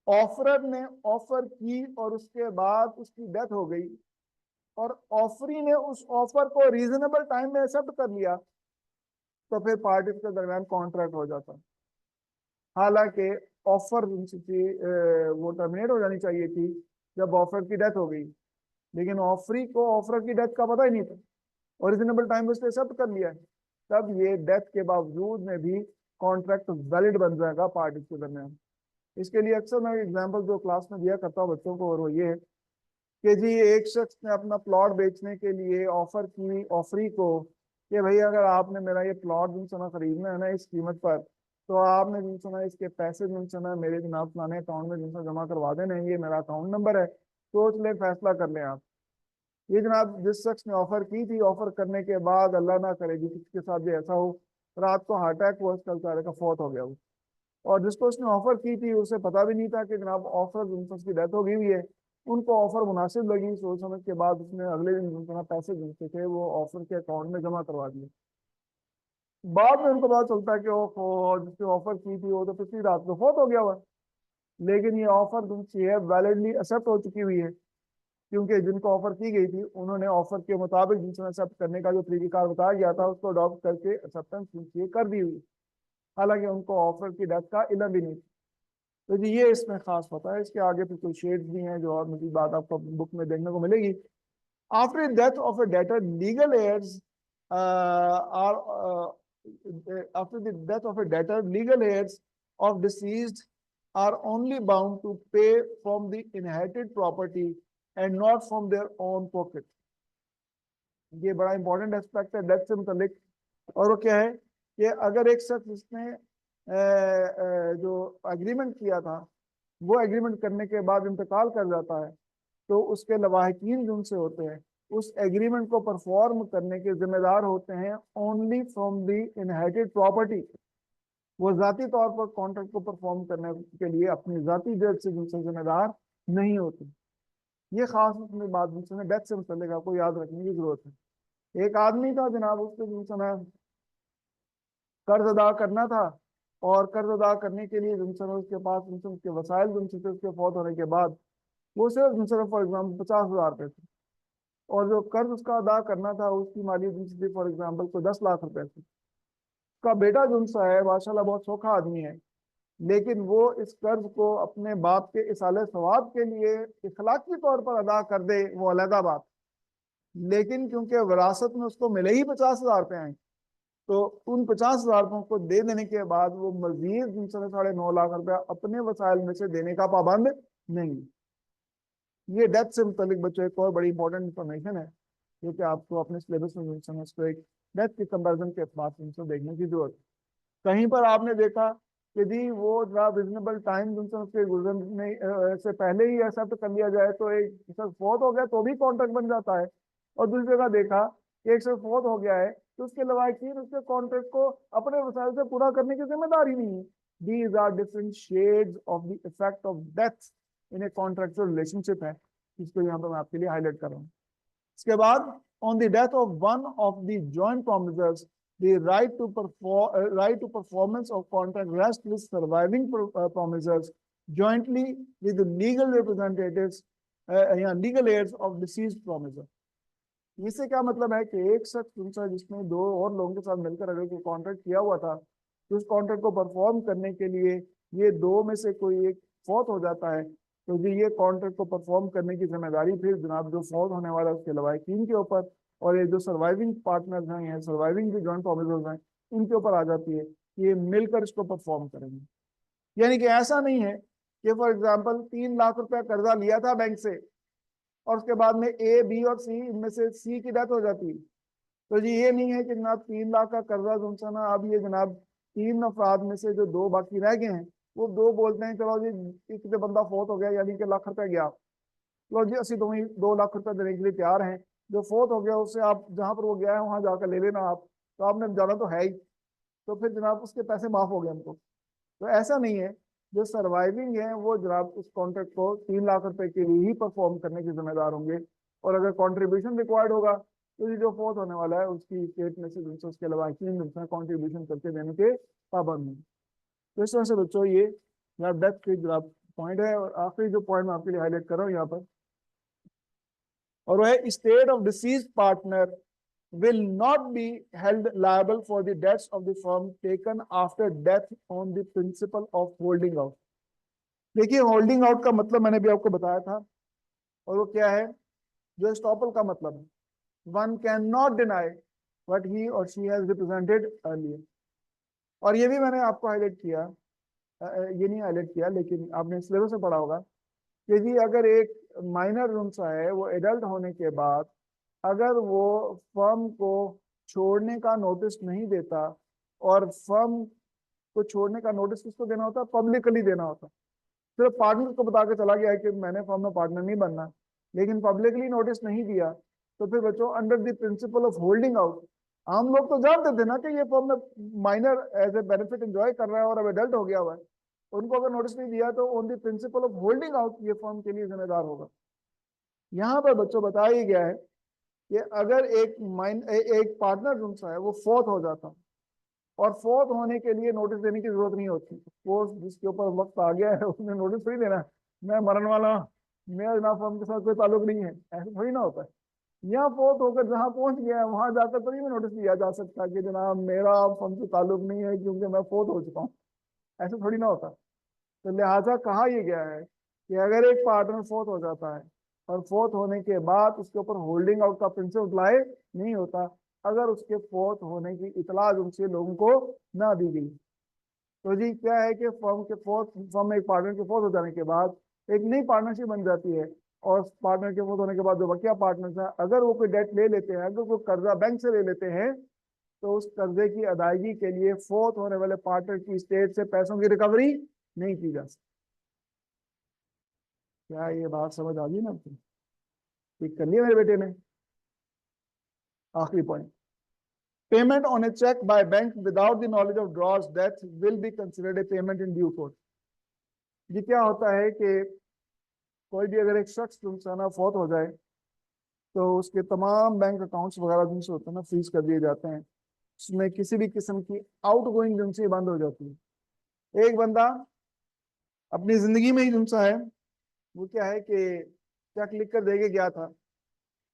Offeror ने offer की और उसके बाद उसकी डेथ हो गई और ऑफरी ने उस ऑफर को रीजनेबल टाइम में एक्सेप्ट कर लिया, तो फिर पार्टीज के दरमियान कॉन्ट्रैक्ट हो जाता है। हालांकि ऑफर वो टर्मिनेट हो जानी चाहिए थी जब ऑफर की डेथ हो गई, लेकिन ऑफरी को ऑफर की डेथ का पता ही नहीं था और रीजनेबल टाइम में उसने एक्सेप्ट कर लिया है, तब ये डेथ के बावजूद में भी कॉन्ट्रैक्ट वैलिड बन जाएगा पार्टीज के दरमियान। इसके लिए अक्सर मैं एग्जांपल जो क्लास में दिया करता हूँ बच्चों को, और वो ये है कि जी एक शख्स ने अपना प्लॉट बेचने के लिए ऑफर की ऑफरी को कि भाई अगर आपने मेरा ये प्लॉट जिन सुना खरीदना है ना इस कीमत पर, तो आपने जिन सुना इसके पैसे जिन सुना मेरे जनाब फलाने अकाउंट में जिन सुना जमा करवा देना, ये मेरा अकाउंट नंबर है, सोच ले फैसला कर लें आप। ये जनाब जिस शख्स ने ऑफर की थी, ऑफर करने के बाद अल्लाह ना करे जी किसके साथ भी ऐसा हो, रात को हार्ट अटैक हुआ, उसका बेचारे का फौत हो गया वो। और जिसको उसने ऑफर की थी उसे पता भी नहीं था कि जनाब ऑफर जिनसे उसकी डेथ हो गई हुई है। उनको ऑफर मुनासिब लगी, सोच समझ के बाद उसने अगले दिन जिनसे पैसे जिनसे थे वो ऑफर के अकाउंट में जमा करवा दिए। बाद में उनको पता चलता है कि ओहो जिसने ऑफर की थी वो तो पिछली रात को फौत हो गया हुआ है। लेकिन ये ऑफर जिनकी है वैलिडली एक्सेप्ट हो चुकी हुई है, क्योंकि जिनको ऑफर की गई थी उन्होंने ऑफर के मुताबिक जिनसे एक्सेप्ट करने का जो तरीकेकार बताया गया था उसको अडॉप्ट करके एक्सेप्टेंस कर दी हुई। हालांकि उनको ऑफर की डेथ का इल्म भी नहीं। तो जी ये इसमें खास पता है। इसके आगे फिर कुछ शेड्स भी हैं जो और मुझे बात आपको बुक में देखने को मिलेगी। After death of a debtor legal heirs or after the death of a debtor legal heirs of deceased are only bound to pay from the inherited property and not from their own pocket। ये बड़ा important aspect है death से मुतलिक। और वो क्या है कि अगर एक शख्स इसने जो एग्रीमेंट किया था वो एग्रीमेंट करने के बाद इंतकाल कर जाता है, तो उसके लवाहिकीन जो उनसे होते हैं उस एग्रीमेंट को परफॉर्म करने के जिम्मेदार होते हैं only from the inherited property. वो जाती तौर पर कॉन्ट्रैक्ट को परफॉर्म करने के लिए अपनी जाती जज से जिनसे जिम्मेदार नहीं होते। ये खास उसमें बात जिनसे डेथ से मुतल्लिक आपको याद रखने की जरूरत है। एक आदमी था जनाब, उसको जिनसे कर्ज अदा करना था, और कर्ज अदा करने के लिए जिनसे उसके पास जिनसे उसके वसाइल जिनसे थे उसके फौत होने के बाद वो सिर्फ फॉर एग्जाम्पल 50,000 रुपए थे, और जो कर्ज उसका अदा करना था उसकी माली जिनसे थी फॉर एग्जाम्पल कोई 10 लाख रुपए थी। उसका बेटा जुनसा है माशाल्लाह बहुत सौखा आदमी है, लेकिन वो इस कर्ज को अपने बाप के इसाले सवाब के लिए इखलाकी तौर पर अदा कर दे वो अलहदा बात। लेकिन क्योंकि विरासत में उसको मिले ही 50,000 रुपए आए, तो उन 50,000 रुपयों को दे देने के बाद वो मजीद उनसे 9.5 लाख रुपया अपने वसाइल में से देने का पाबंद नहीं। ये डेथ से मुतलिक बच्चों एक और बड़ी इंपॉर्टेंट इंफॉर्मेशन है जो कि आपको अपने सिलेबस में इसको एक डेथ के कंपेरिजन के बाद इनको देखने की जरूरत है। कहीं पर आपने देखा कि जी वो जनाब रिजनेबल टाइम जिनसे उसके गुजरने से पहले ही एक्सेप्ट कर लिया जाए तो एक शख्स फौत हो गया तो भी कॉन्ट्रैक्ट बन जाता है, और दूसरी जगह देखा कि एक शख्स फौत हो गया है तो उसके लवाकिन उसके कॉन्ट्रैक्ट को अपने वसाइल से पूरा करने की जिम्मेदारी नहीं है। These are different shades of the effect of death in a contractual relationship है, इसको यहाँ पर मैं आपके लिए हाईलाइट कर रहा हूँ। इसके बाद on the death of one of the joint promisors the right to performance of contract rests with surviving promisers jointly with the legal representatives या legal heirs of deceased promiser। इससे क्या मतलब है कि एक शख्स उनसे जिसने दो और लोगों के साथ मिलकर अगर कोई कॉन्ट्रैक्ट किया हुआ था तो उस कॉन्ट्रैक्ट को परफॉर्म करने के लिए ये दो में से कोई एक फौत हो जाता है, तो जी ये कॉन्ट्रैक्ट को परफॉर्म करने की जिम्मेदारी फिर जनाब जो फौत होने वाला है उसके लवाकिन के ऊपर, और ये जो सर्वाइविंग पार्टनर्स हैं या सर्वाइविंग जो जॉइंट प्रोमिसर्स हैं इनके ऊपर आ जाती है कि ये मिलकर इसको परफॉर्म करेंगे। यानी कि ऐसा नहीं है कि फॉर एग्जाम्पल 3 लाख रुपया कर्जा लिया था बैंक से और उसके बाद में ए बी और सी इनमें से सी की डेथ हो जाती है, तो जी ये नहीं है कि जनाब 3 लाख का कर्जा जो ना अब ये जनाब तीन अफराद में से जो दो बाकी रह गए हैं वो दो बोलते हैं चलो जी एक तो बंदा फौत हो गया यानी कि लाख रुपया गया, चलो जी असि तुम्हें 2 लाख रुपया देने के लिए तैयार हैं, जो फौत हो गया उससे आप जहां पर वो गया है वहां जाकर ले लेना आप, तो आपने जाना तो है ही, तो फिर जनाब उसके पैसे माफ हो गए हमको। तो ऐसा नहीं है, जो सर्वाइविंग है वो जनाब उस कॉन्ट्रैक्ट को 3 लाख रुपए के लिए ही परफॉर्म करने के जिम्मेदार होंगे, और अगर कॉन्ट्रीब्यूशन रिक्वायर्ड होगा तो ये जो फौत होने वाला है उसकी स्टेट में से जिनसे उसके अलावा कॉन्ट्रीब्यूशन करके देने के पाबंद हैं। तो इस तरह से बच्चों ये जनाब डेथ के जनाब पॉइंट है, और आखिरी जो पॉइंट मैं आपके लिए हाईलाइट कर रहा हूँ यहाँ पर, और वो है state of disease partner will not be held liable for the debts of the firm taken after death on the principle of holding out। देखिए होल्डिंग आउट का मतलब मैंने भी आपको बताया था, और वो क्या है, जो एस्टॉपल का मतलब है, one can not deny what he और शी हैज रिप्रेजेंटेड अर्लियर। और ये भी मैंने आपको हाईलाइट किया, ये नहीं हाईलाइट किया लेकिन आपने सिलेबस से पढ़ा होगा कि जी अगर एक माइनर रुमसा है वो एडल्ट होने के बाद अगर वो फर्म को छोड़ने का नोटिस नहीं देता, और फर्म को छोड़ने का नोटिस किसको देना होता है, पब्लिकली देना होता है। सिर्फ पार्टनर को बता के चला गया है कि मैंने फर्म में पार्टनर नहीं बनना, लेकिन पब्लिकली नोटिस नहीं दिया, तो फिर बच्चों under the principle of holding out, हम लोग तो जानते थे ना कि ये फर्म में minor as a benefit enjoy कर रहा है और अब एडल्ट हो गया हुआ है, उनको अगर नोटिस नहीं दिया तो on the principle of holding out ये फर्म के लिए जिम्मेदार होगा। यहाँ पर बच्चों बताया ही गया है कि अगर एक पार्टनर जो है वो फोर्थ हो जाता, और फोर्थ होने के लिए नोटिस देने की जरूरत नहीं होती, वो जिसके ऊपर वक्त आ गया है उसने नोटिस थोड़ी देना है, मैं मरने वाला हूँ, मेरा जनाब फर्म के साथ कोई ताल्लुक नहीं है, ऐसा थोड़ी ना होता है। यहाँ फोर्थ होकर जहां पहुंच गया है वहां जाकर तो नहीं नोटिस दिया जा सकता कि जनाब मेरा फर्म से ताल्लुक नहीं है क्योंकि मैं फोर्थ हो चुका हूँ, ऐसा थोड़ी ना होता। तो लिहाजा कहा यह गया है कि अगर एक पार्टनर फोर्थ हो जाता है और फोर्थ होने के बाद उसके ऊपर होल्डिंग आउट का प्रिंसिपल अप्लाई नहीं होता अगर उसके फोर्थ होने की इतला उनसे लोगों को ना दी गई। तो जी क्या है कि फर्म में एक पार्टनर के फोर्थ हो जाने के बाद एक नई पार्टनरशिप बन जाती है, और पार्टनर के फोर्थ होने के बाद जो बकिया पार्टनर्स हैं अगर वो कोई डेट ले लेते हैं, अगर कोई कर्जा बैंक से ले लेते हैं, तो उस कर्जे की अदायगी के लिए फोर्थ होने वाले पार्टनर की स्टेट से पैसों की रिकवरी नहीं की जा सकती। क्या ये बात समझ आ गई ना आपको? ठीक कर लिया मेरे बेटे ने। आखिरी point, payment on a cheque by bank without the knowledge of drawer's death will be considered a payment in due course. ये क्या होता है कि कोई भी अगर एक शख्स जो ना फौत हो जाए तो उसके तमाम बैंक अकाउंट्स वगैरह जिनसे होते हैं ना फ्रीज कर दिए जाते हैं, उसमें किसी भी किस्म की आउट गोइंग जिनसे बंद हो जाती है। एक बंदा अपनी जिंदगी में ही जिनसा है वो क्या है कि चेक लिख कर देके गया था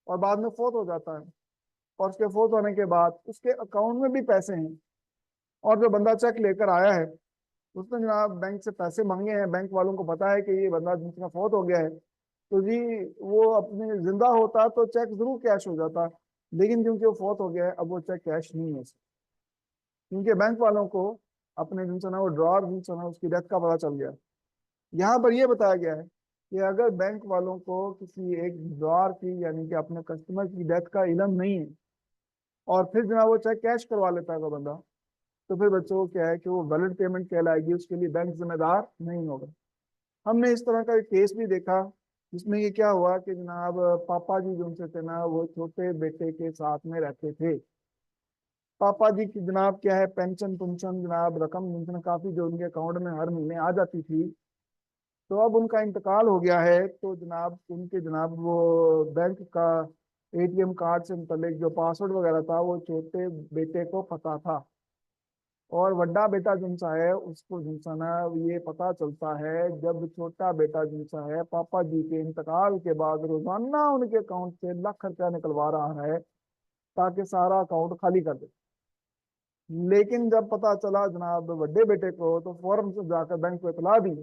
और बाद में फौत हो जाता है, और उसके फौत होने के बाद उसके अकाउंट में भी पैसे हैं, और जो बंदा चेक लेकर आया है उसने जनाब बैंक से पैसे मांगे हैं, बैंक वालों को पता है कि ये बंदा जिसका फौत हो गया है, तो जी वो अपने जिंदा होता तो चेक जरूर कैश हो जाता, लेकिन क्योंकि वो फौत हो गया है अब वो चेक कैश नहीं हो सकता, क्योंकि बैंक वालों को अपने जिनसे ना वो ड्रॉर जिनसे ना उसकी डेथ का पता चल गया। यहाँ पर यह बताया गया है कि अगर बैंक वालों को किसी एक ड्रॉर की यानी कि अपने कस्टमर की डेथ का इलम नहीं है और फिर जनाब वो चेक कैश करवा लेता है वो बंदा, तो फिर बच्चों को क्या है कि वो वैलिड पेमेंट कहलाएगी, उसके लिए बैंक जिम्मेदार नहीं होगा। हमने इस तरह का एक केस भी देखा जिसमें ये क्या हुआ कि जनाब पापा जी जो उनसे थे ना वो छोटे बेटे के साथ में रहते थे। पापा जी की जनाब क्या है पेंशन पुंशन जनाब रकम जिनसे काफी जो उनके अकाउंट में हर महीने आ जाती थी, तो अब उनका इंतकाल हो गया है, तो जनाब उनके जनाब वो बैंक का एटीएम कार्ड से मुतलिक जो पासवर्ड वगैरह था वो छोटे बेटे को पता था, और बड़ा बेटा जिनसा है उसको जिनसा ना ये पता चलता है जब छोटा बेटा जिनसा है पापा जी के इंतकाल के बाद रोजाना उनके अकाउंट से लाख रुपया निकलवा रहा है ताकि सारा अकाउंट खाली कर दे। लेकिन जब पता चला जनाब बड़े बेटे को तो फौरन से जाकर बैंक को इतला दी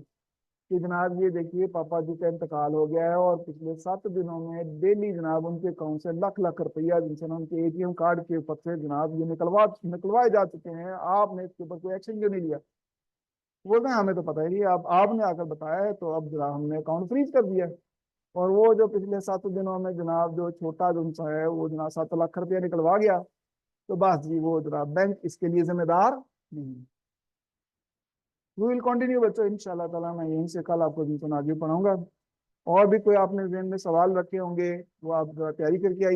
कि जनाब ये देखिए पापा जी का इंतकाल हो गया है और पिछले 7 दिनों में डेली जनाब उनके अकाउंट से लाख लाख रुपया जिनसे ना उनके एटीएम कार्ड के ऊपर से जनाब ये निकलवाए जा चुके हैं, आपने इसके ऊपर कोई एक्शन क्यों नहीं लिया? बोल रहे हैं हमें तो पता ही नहीं, आप आपने आकर बताया है तो अब जनाब हमने अकाउंट फ्रीज कर दिया। और वो जो पिछले 7 दिनों में जनाब जो छोटा जो है वो जनाब 7 लाख रुपया निकलवा गया, तो बस जी वो जनाब बैंक इसके लिए जिम्मेदार नहीं। वी विल कंटिन्यू बच्चों इंशाल्लाह ताला, मैं यहीं से कल आपको जिनको आगे पढ़ाऊंगा। और भी कोई आपने ज़हन में सवाल रखे होंगे वो आप तैयारी करके आइए।